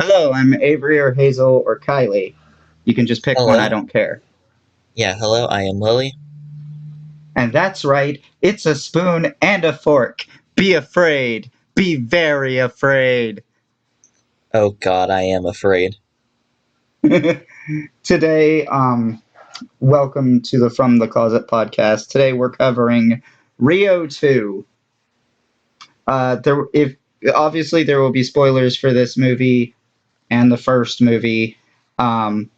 Hello, I'm Avery or Hazel or Kylie. You can just pick one, I Hello. don't care. Yeah, hello, I am Lily. And that's right, it's a spoon and a fork. Be afraid. Be very afraid. Oh god, I am afraid. Today, welcome to the From the Closet podcast. Today we're covering Rio 2. If obviously there will be spoilers for this movie and the first movie. Um,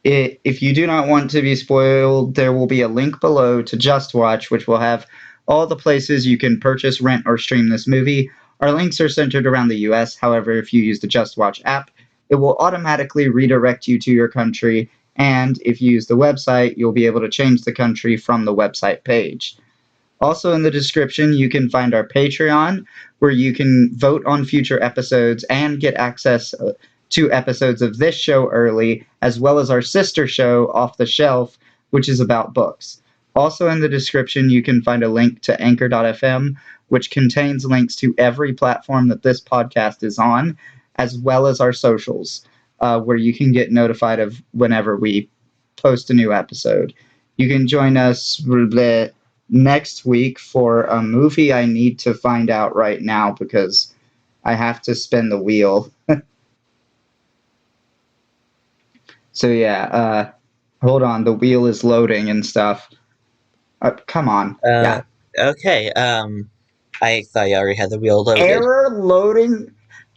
if you do not want to be spoiled, there will be a link below to Just Watch, which will have all the places you can purchase, rent, or stream this movie. Our links are centered around the US. However, if you use the Just Watch app, it will automatically redirect you to your country. And if you use the website, you'll be able to change the country from the website page. Also, in the description, you can find our Patreon, where you can vote on future episodes and get access to episodes of this show early, as well as our sister show, Off the Shelf, which is about books. Also, in the description, you can find a link to Anchor.fm, which contains links to every platform that this podcast is on, as well as our socials, where you can get notified of whenever we post a new episode. You can join us next week for a movie I need to find out right now because I have to spin the wheel. So yeah, hold on, the wheel is loading and stuff. Come on, Uh, yeah. okay, I thought you already had the wheel loaded. Error loading,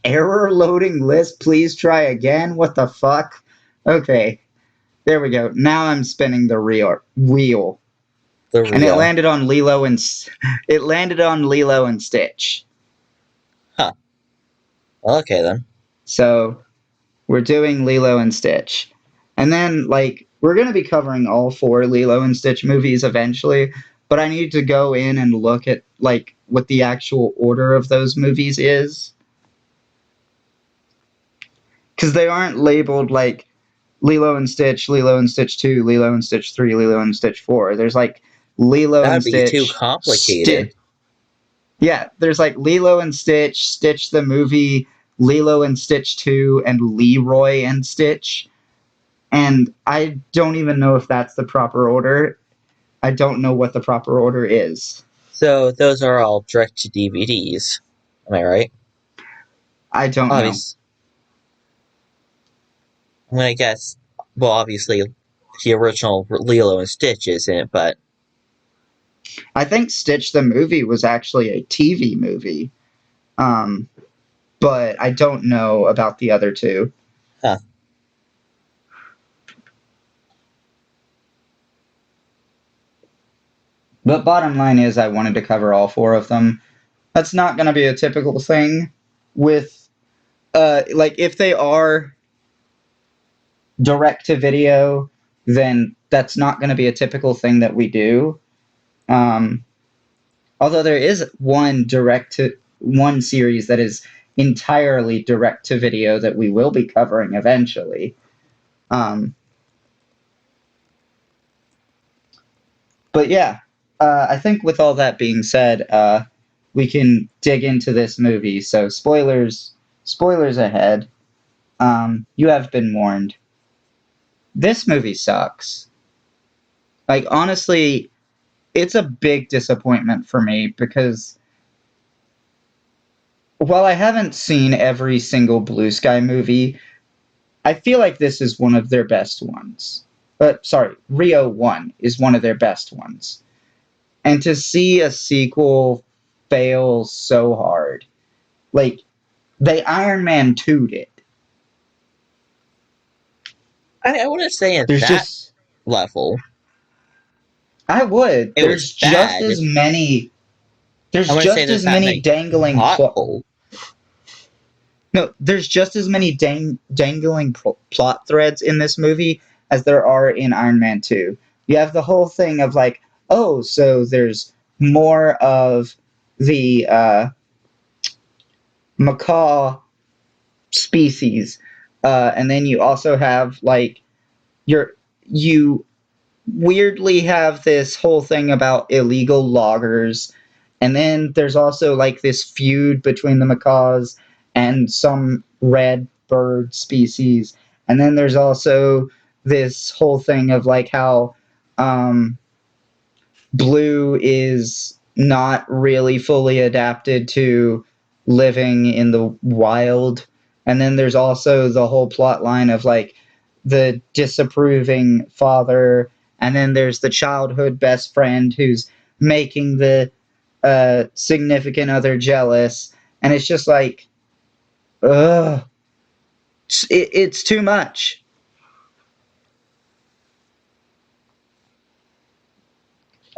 error loading list. Please try again. What the fuck? Okay, there we go. Now I'm spinning the wheel, The and it Rio. landed on Lilo and Stitch. Huh. Well, okay then. So we're doing Lilo and Stitch. And then, like, we're going to be covering all four Lilo and Stitch movies eventually, but I need to go in and look at, like, what the actual order of those movies is. Because they aren't labeled, like, Lilo and Stitch 2, Lilo and Stitch 3, Lilo and Stitch 4. There's, like, Lilo That and would be too Stitch, complicated. Yeah, there's, like, Lilo and Stitch, Stitch the movie, Lilo and Stitch 2, and Leroy and Stitch. And I don't even know if that's the proper order. I don't know what the proper order is. So, those are all direct to DVDs. Am I right? I don't know. Obvious. I'm gonna guess, well, obviously, the original Lilo and Stitch isn't, but, I think Stitch the movie was actually a TV movie. Um, but I don't know about the other two. huh. But bottom line is, I wanted to cover all four of them. That's not going to be a typical thing with, like, if they are direct to video, then that's not going to be a typical thing that we do. Um, Although there is one series that is entirely direct to video that we will be covering eventually. Um, but yeah, I think with all that being said, we can dig into this movie. So spoilers ahead. You have been warned. This movie sucks. Like, honestly, it's a big disappointment for me because while I haven't seen every single Blue Sky movie, I feel like this is one of their best ones. But sorry, Rio 1 is one of their best ones. And to see a sequel fail so hard, like they Iron Man 2'd it. I wouldn't say at There's that just level. I would. It was bad. I There's wouldn't say just there's as that many many dangling plot plot holes. No, there's just as many dangling plot threads in this movie as there are in Iron Man 2. You have the whole thing of like, oh, so there's more of the macaw species, and then you also have like you weirdly have this whole thing about illegal loggers, and then there's also like this feud between the macaws and some red bird species. And then there's also this whole thing of like how um, Blue is not really fully adapted to living in the wild. And then there's also the whole plot line of like the disapproving father. And then there's the childhood best friend who's making the significant other jealous. And it's just like, ugh, it's too much.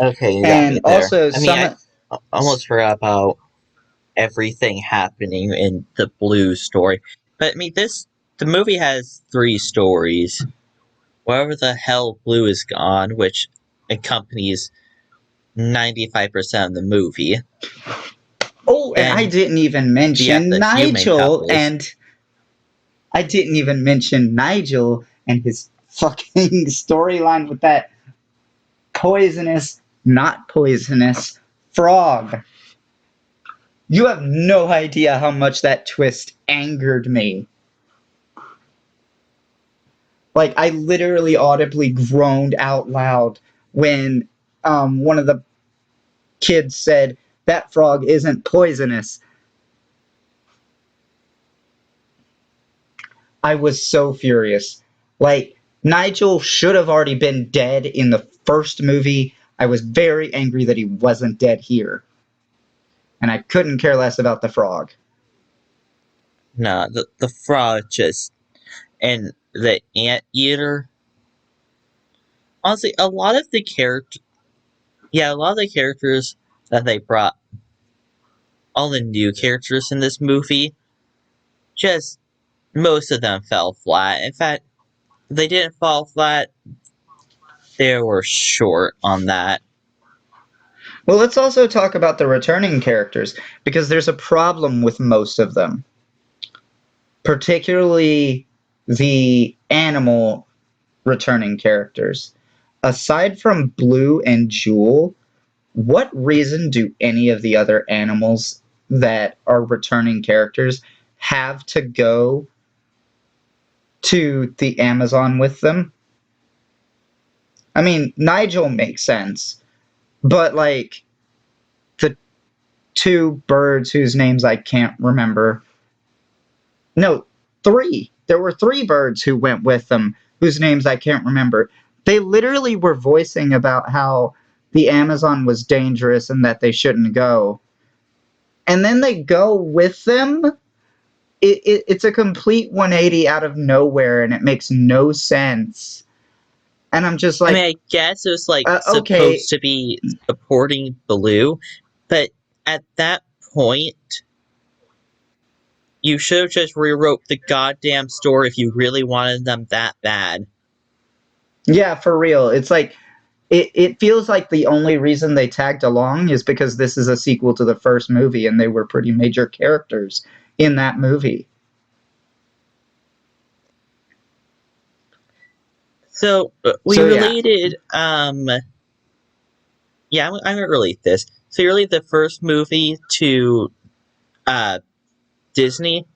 Okay, you got me And there. also, I mean, some. I almost forgot about everything happening in the Blue story. But I mean, the movie has three stories. Wherever the hell Blue is gone, which accompanies 95% of the movie. Oh, and I Then didn't even you have mention the human Nigel, couples. and I didn't even mention Nigel and his fucking storyline with that poisonous, not poisonous frog. You have no idea how much that twist angered me. Like, I literally audibly groaned out loud when one of the kids said, "That frog isn't poisonous." I was so furious. Like, Nigel should have already been dead in the first movie. I was very angry that he wasn't dead here. And I couldn't care less about the frog. No, the frog just. And the anteater. Honestly, a lot of the character. Yeah, a lot of the characters that they brought, all the new characters in this movie, just most of them fell flat. In fact, they didn't fall flat, they were short on that. Well, let's also talk about the returning characters, because there's a problem with most of them, particularly the animal returning characters. Aside from Blue and Jewel, what reason do any of the other animals that are returning characters have to go to the Amazon with them? I mean, Nigel makes sense, but like the two birds whose names I can't remember. No, three. There were three birds who went with them whose names I can't remember. They literally were voicing about how the Amazon was dangerous and that they shouldn't go. And then they go with them. It's a complete 180 out of nowhere, and it makes no sense. And I'm just I mean, like, I guess it was like okay, supposed to be supporting Blue, but at that point, you should have just rewrote the goddamn story if you really wanted them that bad. yeah, for real. It's like, it feels like the only reason they tagged along is because this is a sequel to the first movie, and they were pretty major characters in that movie. So we So yeah, related. Yeah, I'm gonna relate this. So you relate the first movie to uh Disney.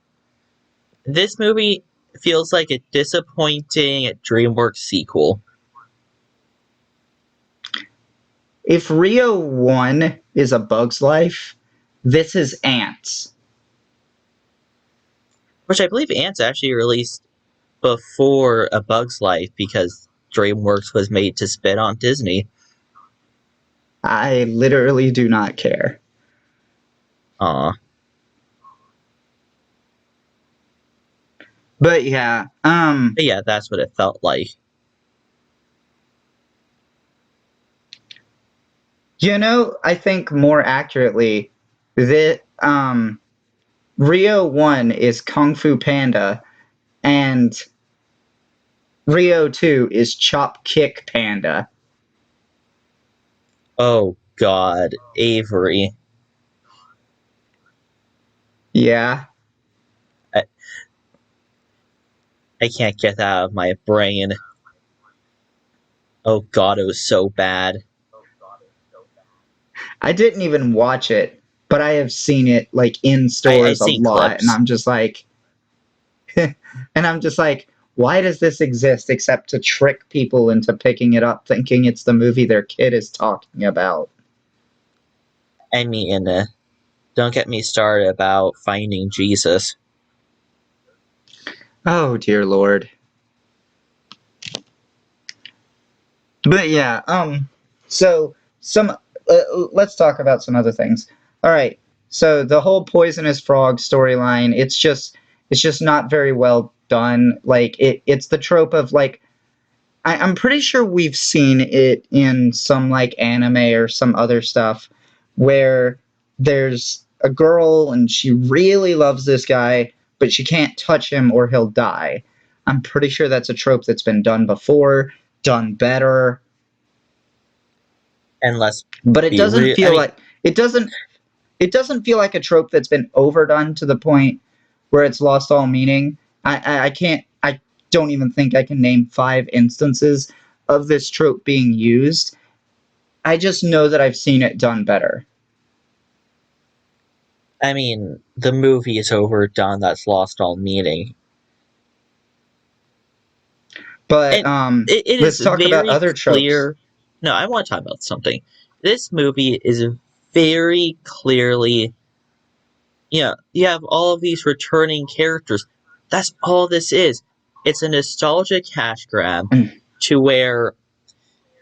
This movie feels like a disappointing DreamWorks sequel, if Rio 1 is A Bug's Life, this is Ants. which I believe Ants actually released before A Bug's Life because DreamWorks was made to spit on Disney. I literally do not care. Aw. But yeah, But yeah, that's what it felt like. I think more accurately that Rio 1 is Kung Fu Panda and Rio 2 is Chop Kick Panda. Oh god, Avory. Yeah. I, I can't get that out of my brain. Oh god, it was so bad. I didn't even watch it, but I have seen it like in I've stores a seen lot, and clips. I'm just like, and I'm just like, why does this exist except to trick people into picking it up thinking it's the movie their kid is talking about? I mean, don't get me started about finding Jesus. Oh, dear Lord. But yeah, so some let's talk about some other things. All right. So the whole poisonous frog storyline, it's just not very well done. Like it's the trope of like I'm pretty sure we've seen it in some like anime or some other stuff where there's a girl and she really loves this guy, but she can't touch him or he'll die. I'm pretty sure that's a trope that's been done before, done better, And let's but it be doesn't real. I feel mean, like it doesn't feel like a trope that's been overdone to the point where it's lost all meaning. I don't even think I can name 5 instances of this trope being used. I just know that I've seen it done better. the movie is overdone. That's lost all meaning. But And it is let's talk about very other tropes. clear. No, I want to talk about something. This movie is very clearly, you have all of these returning characters. That's all this is. It's a nostalgia cash grab to where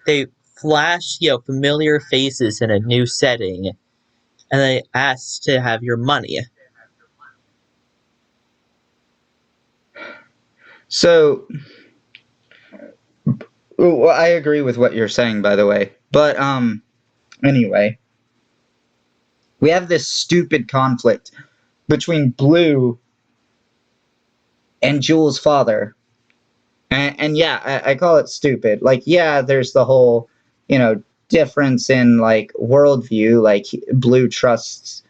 they flash, familiar faces in a new setting, and they ask to have your money. So, well, I agree with what you're saying, by the way. But anyway, we have this stupid conflict between Blue and Jules' father. And yeah, I call it stupid. Like, yeah, there's the whole, difference in like worldview. Like, Blue trusts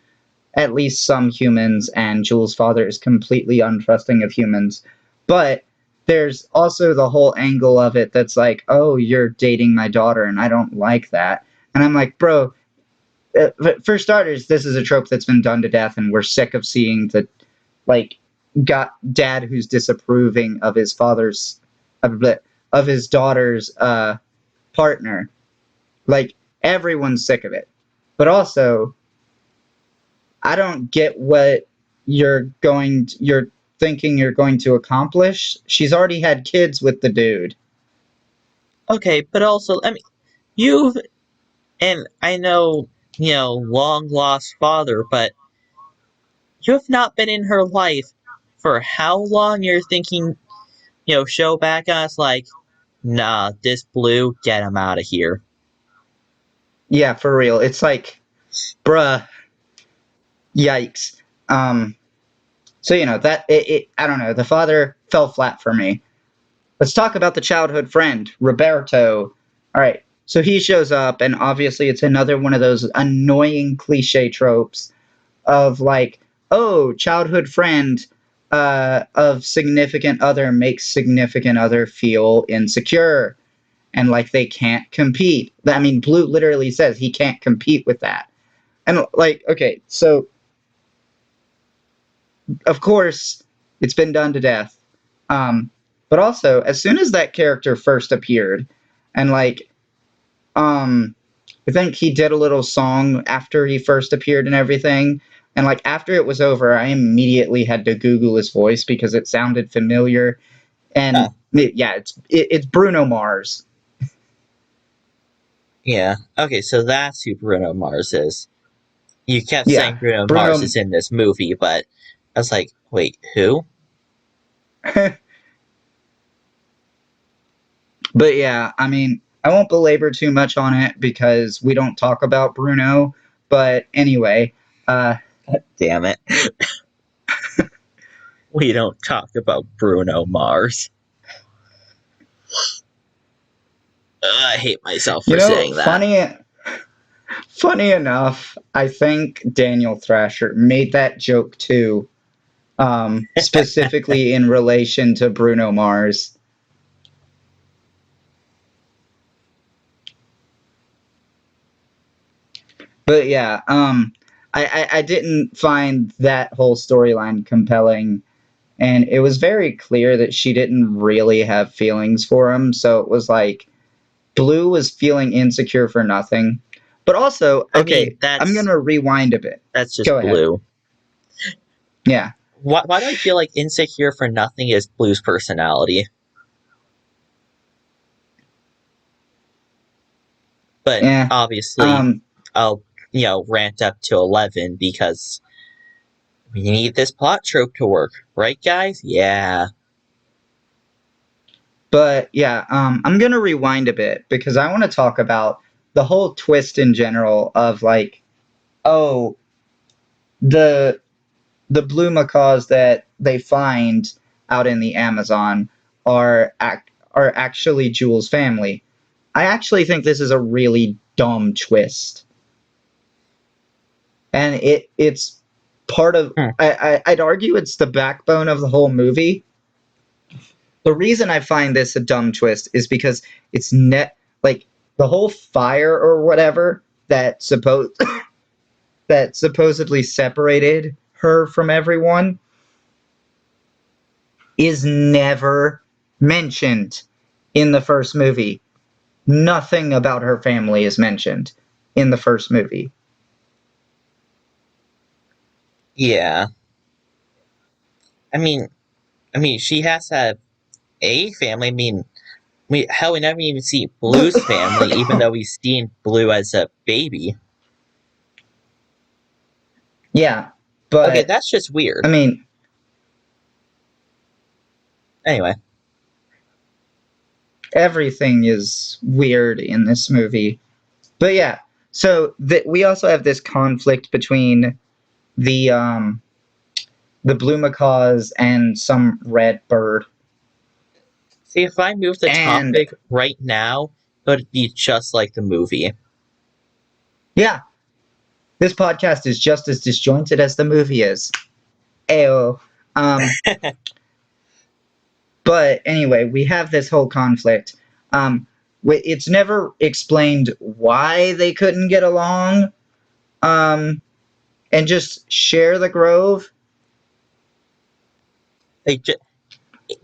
at least some humans, and Jules' father is completely untrusting of humans. But there's also the whole angle of it that's like, oh, you're dating my daughter, and I don't like that. And I'm like, bro, for starters, this is a trope that's been done to death, and we're sick of seeing the like got dad who's disapproving of his father's of his daughter's partner. Like everyone's sick of it. But also, I don't get what you're thinking you're going to accomplish. She's already had kids with the dude. Okay, but also, you've, and I know, long lost father, but you have not been in her life for how long you're thinking, show back us like, nah, this Blue, get him out of here. Yeah, for real. It's like, bruh, yikes. So that I don't know. The father fell flat for me. Let's talk about the childhood friend, Roberto. All right. So he shows up, and obviously it's another one of those annoying cliche tropes of like, oh, childhood friend of significant other makes significant other feel insecure and like they can't compete. I mean, Blue literally says he can't compete with that. And like, okay, so of course it's been done to death. Um, but also, as soon as that character first appeared, and like, um, I think he did a little song after he first appeared and everything. And like after it was over, I immediately had to Google his voice because it sounded familiar. Huh. And yeah, it's Bruno Mars. Yeah. Okay, so that's who Bruno Mars is. You kept Yeah, saying Bruno Mars Bruno. is in this movie, but I was like, wait, who? But yeah, I mean, I won't belabor too much on it because we don't talk about Bruno. But anyway, uh, Damn it. We don't talk about Bruno Mars. I hate myself for saying that. funny enough, I think Daniel Thrasher made that joke too, specifically in relation to Bruno Mars. But yeah, I didn't find that whole storyline compelling and it was very clear that she didn't really have feelings for him. So it was like Blue was feeling insecure for nothing. But also, I mean, okay, I'm that's gonna rewind a bit. that's Go just ahead. Blue. Yeah, Why do I feel like insecure for nothing is Blue's personality? But yeah. obviously, Um, I'll rant up to 11 because we need this plot trope to work, right, guys? Yeah. but yeah, I'm gonna rewind a bit because I want to talk about the whole twist in general of like, oh, the the blue macaws that they find out in the Amazon are actually Jules' family. I actually think this is a really dumb twist, and it's part of. Hmm. I'd argue it's the backbone of the whole movie. The reason I find this a dumb twist is because it's net like the whole fire or whatever that supposedly separated her from everyone is never mentioned in the first movie. Nothing about her family is mentioned in the first movie. Yeah. I mean, she has to have a family. I mean, hell, we never even see Blue's family, even though we've seen Blue as a baby. Yeah, Okay, but that's just I weird. mean, Anyway, everything is weird in this movie. But yeah, so we also have this conflict between the um, the blue macaws and some red bird. see, if I move the And topic right now, it would be just like the movie. yeah, this podcast is just as disjointed as the movie is. Ayo. Um, but anyway, we have this whole conflict. It's never explained why they couldn't get along and just share the grove. They just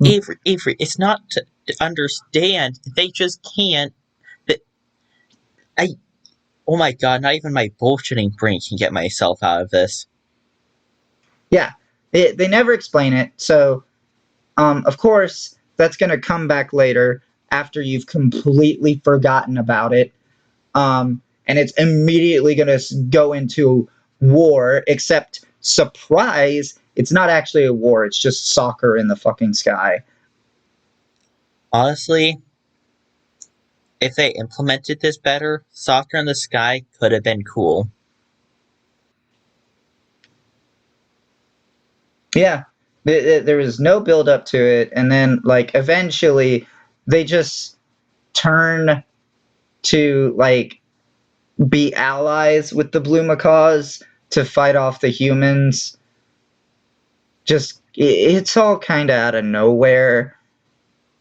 Avery, it's not to understand. They just can't. I Oh my god, not even my bullshitting brain can get myself out of this. Yeah, they never explain it. So, of course, that's going to come back later after you've completely forgotten about it. And it's immediately going to go into war, except surprise, it's not actually a war, it's just soccer in the fucking sky. Honestly, if they implemented this better, Soccer in the Sky could have been cool. Yeah, there was no build up to it, and then like eventually they just turn to like be allies with the blue macaws to fight off the humans. Just it's all kind of out of nowhere.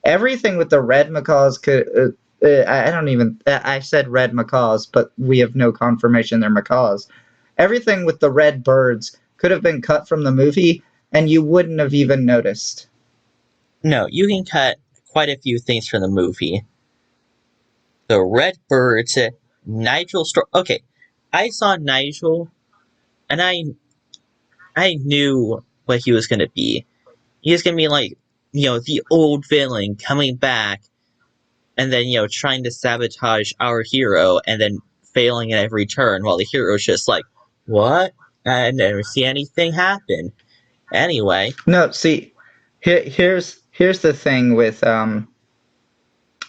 Everything with the red macaws could. I don't even. I said red macaws, but we have no confirmation they're macaws. Everything with the red birds could have been cut from the movie, and you wouldn't have even noticed. No, you can cut quite a few things from the movie. The Red Birds, Nigel. Okay, I saw Nigel, and I knew what he was gonna be. He was gonna be like the old villain coming back, and then trying to sabotage our hero, and then failing at every turn, while the hero's just like, "What? I never see anything happen." Anyway, No, see, here's the thing with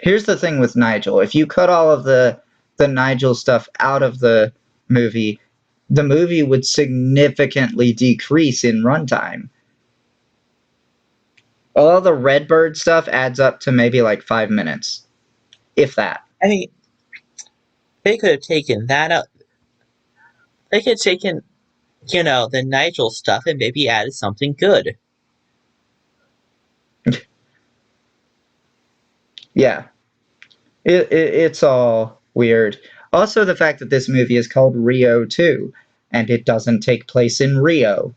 here's the thing with Nigel. If you cut all of the Nigel stuff out of the movie would significantly decrease in runtime. All the Redbird stuff adds up to maybe like 5 minutes, if that. I mean, they could have taken that out. They could have taken the Nigel stuff and maybe added something good. Yeah, it's all weird. Also, the fact that this movie is called Rio 2, and it doesn't take place in Rio.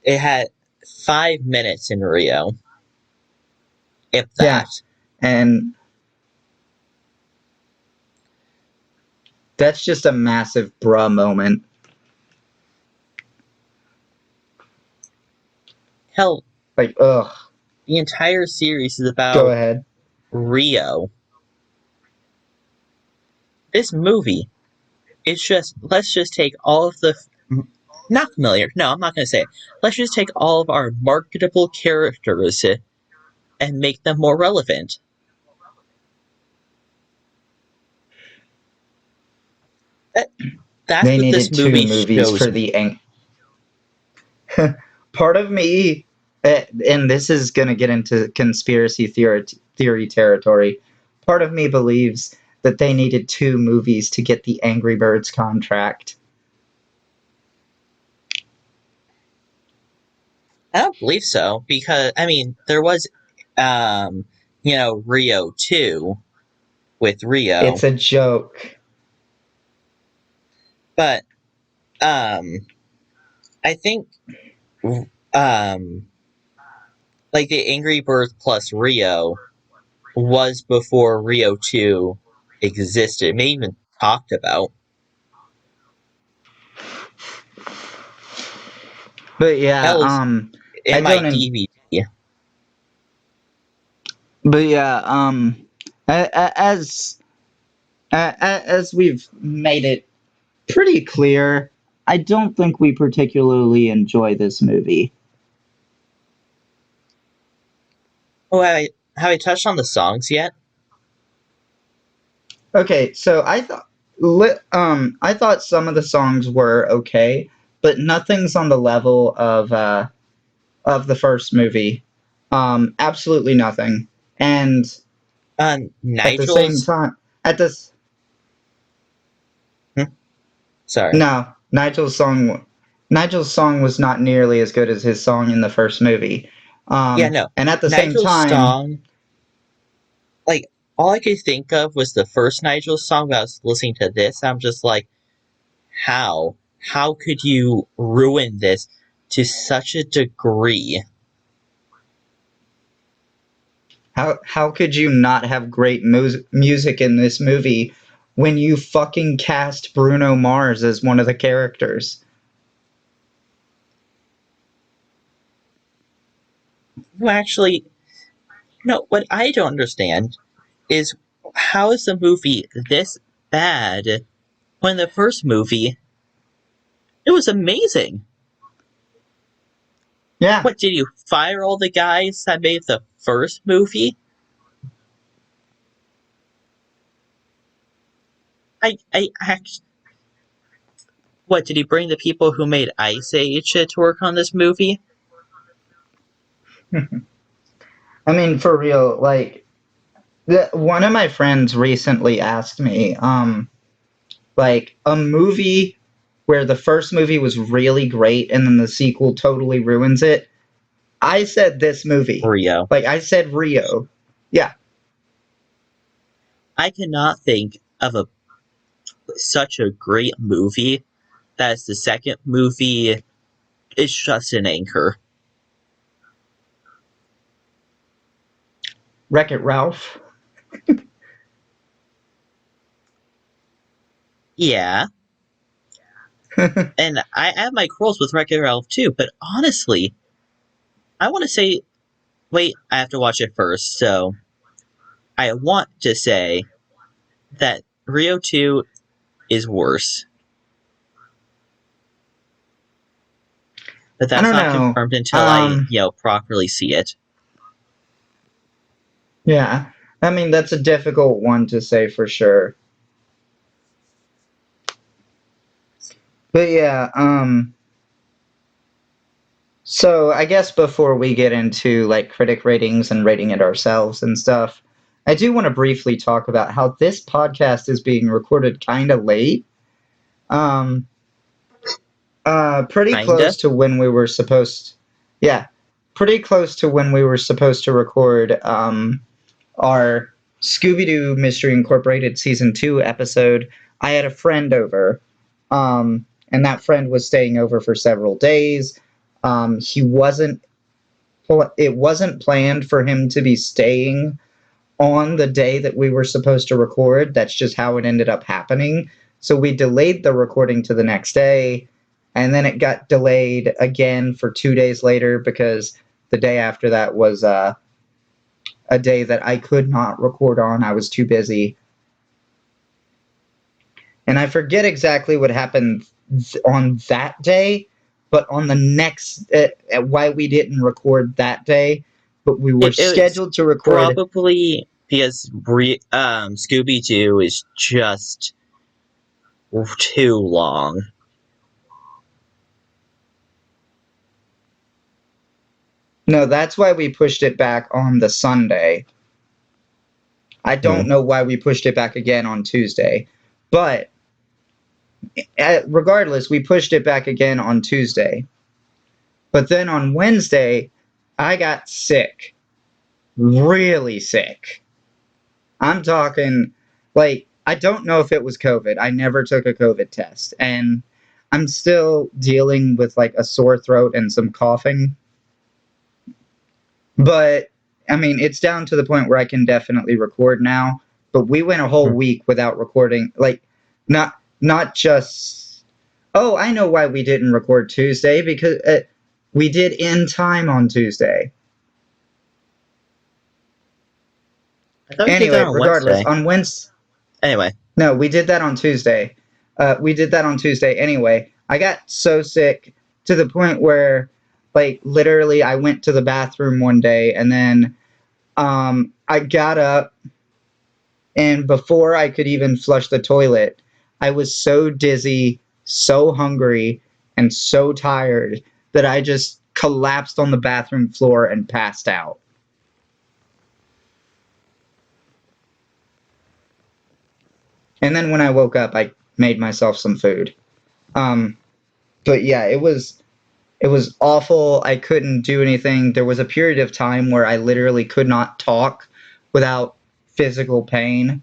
It had 5 minutes in Rio, if Yeah, that. and that's just a massive bruh moment. Hell, Like, ugh. the entire series is Go about ahead. Rio. This movie, it's just, let's just take all of the, not familiar, no, I'm not going to say it. Let's just take all of our marketable characters and make them more relevant. That, that's They what this needed two movie movies shows for me. the part of me, and this is going to get into conspiracy theory territory. Part of me believes that they needed two movies to get the Angry Birds contract. I don't believe so, because, I mean, there was, um, Rio 2 with Rio, It's a joke. but, I think, um, like the Angry Birds plus Rio was before Rio 2 existed, maybe even talked about. But yeah, Hell, I in my don't. DVD. But yeah, as as we've made it pretty clear, I don't think we particularly enjoy this movie. Oh, have I touched on the songs yet? Okay, so I thought some of the songs were okay, but nothing's on the level of the first movie. Absolutely nothing. And at the same Nigel's. time, at this Hmm? Sorry. no, Nigel's song was not nearly as good as his song in the first movie. Yeah, no. And at the same Nigel's time, song, like, all I could think of was the first Nigel song, but I was listening to this, I'm just like, how? How could you ruin this to such a degree? how could you not have great music in this movie when you fucking cast Bruno Mars as one of the characters? You actually, no, what I don't understand is, how is the movie this bad when the first movie, it was amazing? Yeah. What, did you fire all the guys that made the first movie? I actually, what, did he bring the people who made Ice Age to work on this movie? I mean, for real, like, one of my friends recently asked me, like, a movie where the first movie was really great and then the sequel totally ruins it. I said this movie. Rio. Like, I said Rio. Yeah. I cannot think of such a great movie that's the second movie is just an anchor. Wreck It Ralph. Yeah, and I have my quarrels with Wreck-It Ralph too, but honestly, I want to say, wait, I have to watch it first, so I want to say that Rio 2 is worse. But I that's don't not know. confirmed until I, properly see it. Yeah. I mean, that's a difficult one to say for sure. But yeah, so I guess before we get into like critic ratings and rating it ourselves and stuff, I do want to briefly talk about how this podcast is being recorded kind of late. Um, pretty Kinda. close to when we were supposed. Yeah, pretty close to when we were supposed to record our Scooby Doo Mystery Incorporated season 2 episode. I had a friend over, and that friend was staying over for several days. He wasn't. It wasn't planned for him to be staying on the day that we were supposed to record. That's just how it ended up happening. So we delayed the recording to the next day, and then it got delayed again for 2 days later because the day after that was a day that I could not record on. I was too busy. And I forget exactly what happened on that day, but on the next, why we didn't record that day, but we were It's scheduled to record. probably because Scooby Doo is just too long. No, that's why we pushed it back on the Sunday. I Hmm. don't know why we pushed it back again on Tuesday, but regardless, we pushed it back again on Tuesday. But then on Wednesday, I got sick. Really sick. I'm talking, like, I don't know if it was COVID. I never took a COVID test. And I'm still dealing with, like, a sore throat and some coughing. But, I mean, it's down to the point where I can definitely record now. But we went a whole Hmm. week without recording. Like, not just. Oh, I know why we didn't record Tuesday, because we did In Time on Tuesday. I thought we did that Anyway, on regardless, Wednesday. on Wednesday. Anyway, No, we did that on Tuesday. We did that on Tuesday anyway. I got so sick to the point where, like, literally, I went to the bathroom one day and then I got up, and before I could even flush the toilet, I was so dizzy, so hungry, and so tired that I just collapsed on the bathroom floor and passed out. And then when I woke up, I made myself some food. Um, but yeah, it was awful. I couldn't do anything. There was a period of time where I literally could not talk without physical pain.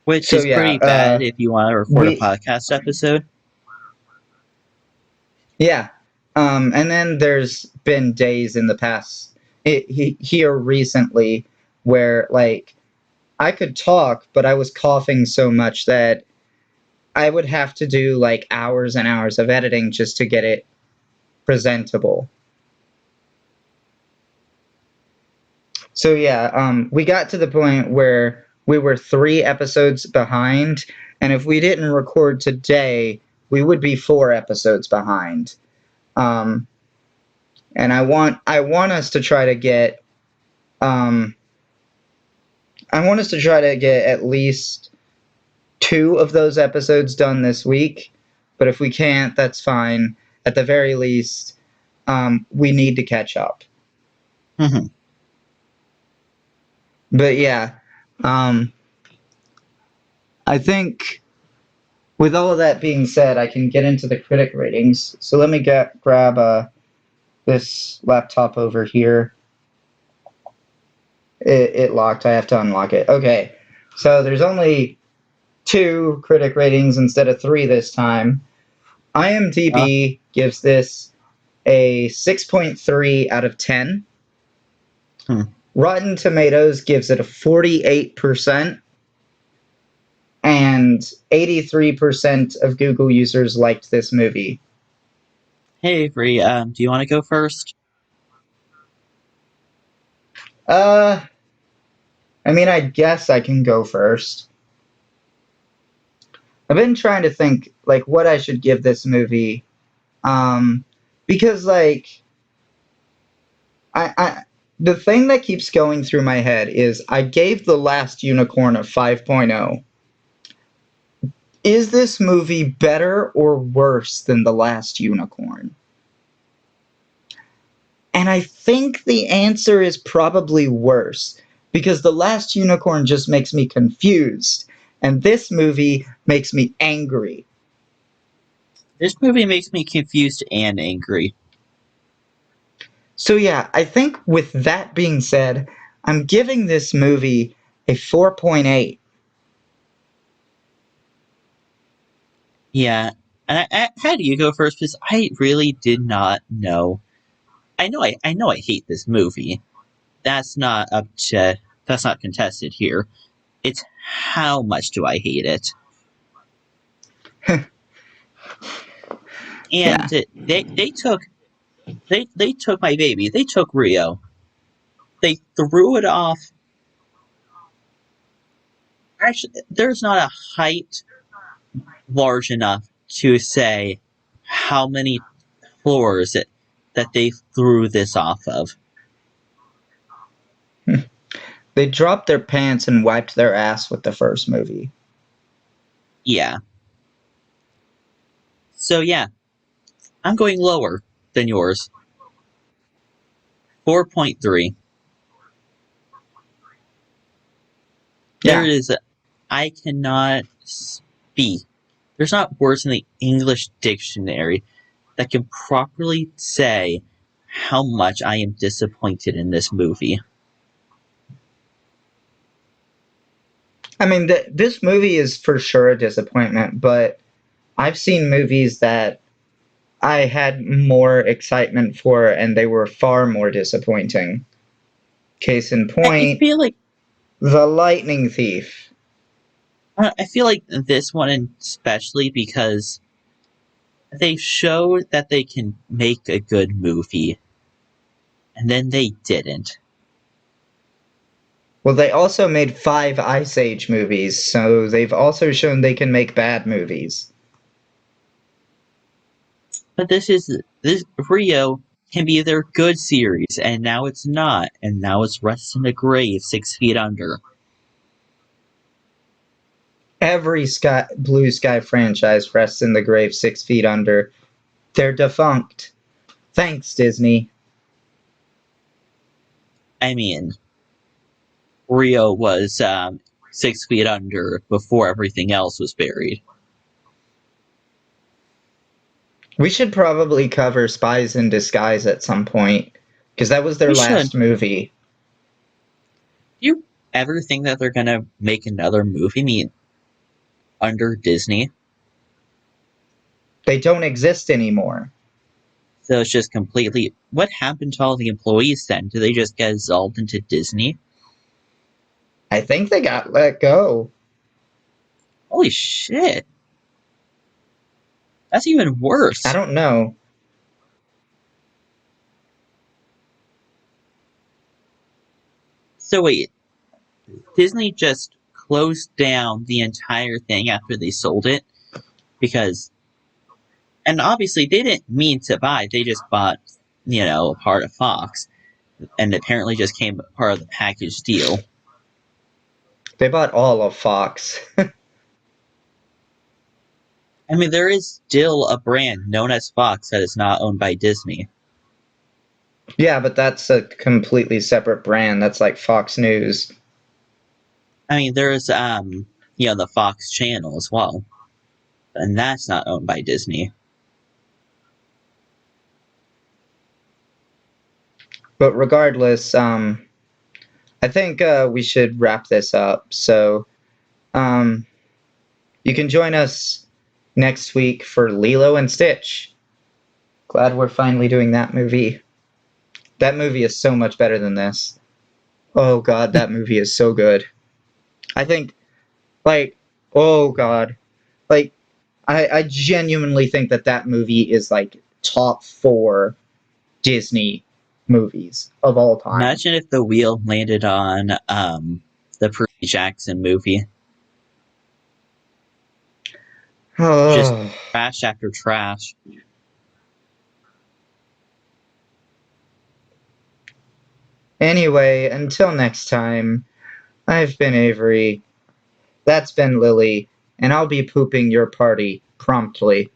which So is yeah, pretty bad if you want to record a we podcast episode. yeah, and then there's been days in the past here recently where, like, I could talk, but I was coughing so much that I would have to do like hours and hours of editing just to get it presentable. So yeah, we got to the point where we were 3 episodes behind, and if we didn't record today, we would be 4 episodes behind. Um, and I want us to try to get um, I want us to try to get at least 2 of those episodes done this week. But if we can't, that's fine. At the very least, we need to catch up. Hmm. But yeah, um, I think with all of that being said, I can get into the critic ratings. So let me grab this laptop over here. It locked. I have to unlock it. Okay. So there's only 2 critic ratings instead of 3 this time. Uh, IMDb gives this a 6.3 out of 10. hmm. Rotten Tomatoes gives it a 48%. And 83% of Google users liked this movie. Hey, Avery, do you want to go first? Uh, I mean, I guess I can go first. I've been trying to think, like, what I should give this movie. Um, because, like, I the thing that keeps going through my head is I gave The Last Unicorn a 5.0. Is this movie better or worse than The Last Unicorn? And I think the answer is probably worse, because The Last Unicorn just makes me confused, and this movie makes me angry. This movie makes me confused and angry. So yeah, I think with that being said, I'm giving this movie a 4.8. Yeah, And I had you go first because I really did not know. I know I hate this movie. That's not up to that's not contested here. It's how much do I hate it? And Yeah. they took my baby. They took Rio. They threw it off. Actually, there's not a height large enough to say how many floors that they threw this off of. They dropped their pants and wiped their ass with the first movie. Yeah. So yeah, I'm going lower than yours. 4.3. There Yeah. is I cannot speak. There's not words in the English dictionary that can properly say how much I am disappointed in this movie. I mean, this movie is for sure a disappointment, but I've seen movies that I had more excitement for, and they were far more disappointing. Case in I point, feel like The Lightning Thief. I feel like this one especially because they showed that they can make a good movie, and then they didn't. Well, they also made 5 Ice Age movies, so they've also shown they can make bad movies. But this Rio can be their good series, and now it's not, and now it's Rest in the Grave 6 feet under. Every Blue Sky franchise rests in the grave 6 feet under. They're defunct. Thanks, Disney. I mean, Rio was 6 feet under before everything else was buried. We should probably cover Spies in Disguise at some point, because that was their We should. last movie. Do you ever think that they're gonna make another movie under Disney? They don't exist anymore. So it's just completely. What happened to all the employees then? Do they just get dissolved into Disney? I think they got let go. Holy shit! That's even I worse. don't know. So wait, Disney just closed down the entire thing after they sold it because, and obviously they didn't mean to buy. They just bought, a part of Fox, and apparently just came part of the package deal. They bought all of Fox. I mean, there is still a brand known as Fox that is not owned by Disney. Yeah, but that's a completely separate brand. That's like Fox News. I mean, there's the Fox channel as well, and that's not owned by Disney. But regardless, I think we should wrap this up. So, um, you can join us next week for Lilo and Stitch. Glad we're finally doing that movie. That movie is so much better than this. Oh god, that movie is so good. I think, like, oh god. Like, I genuinely think that movie is, like, top 4 Disney movies of all time. Imagine if the wheel landed on the Percy Jackson movie. Just Oh. trash after trash. Anyway, until next time, I've been Avery. That's been Lily, and I'll be pooping your party promptly.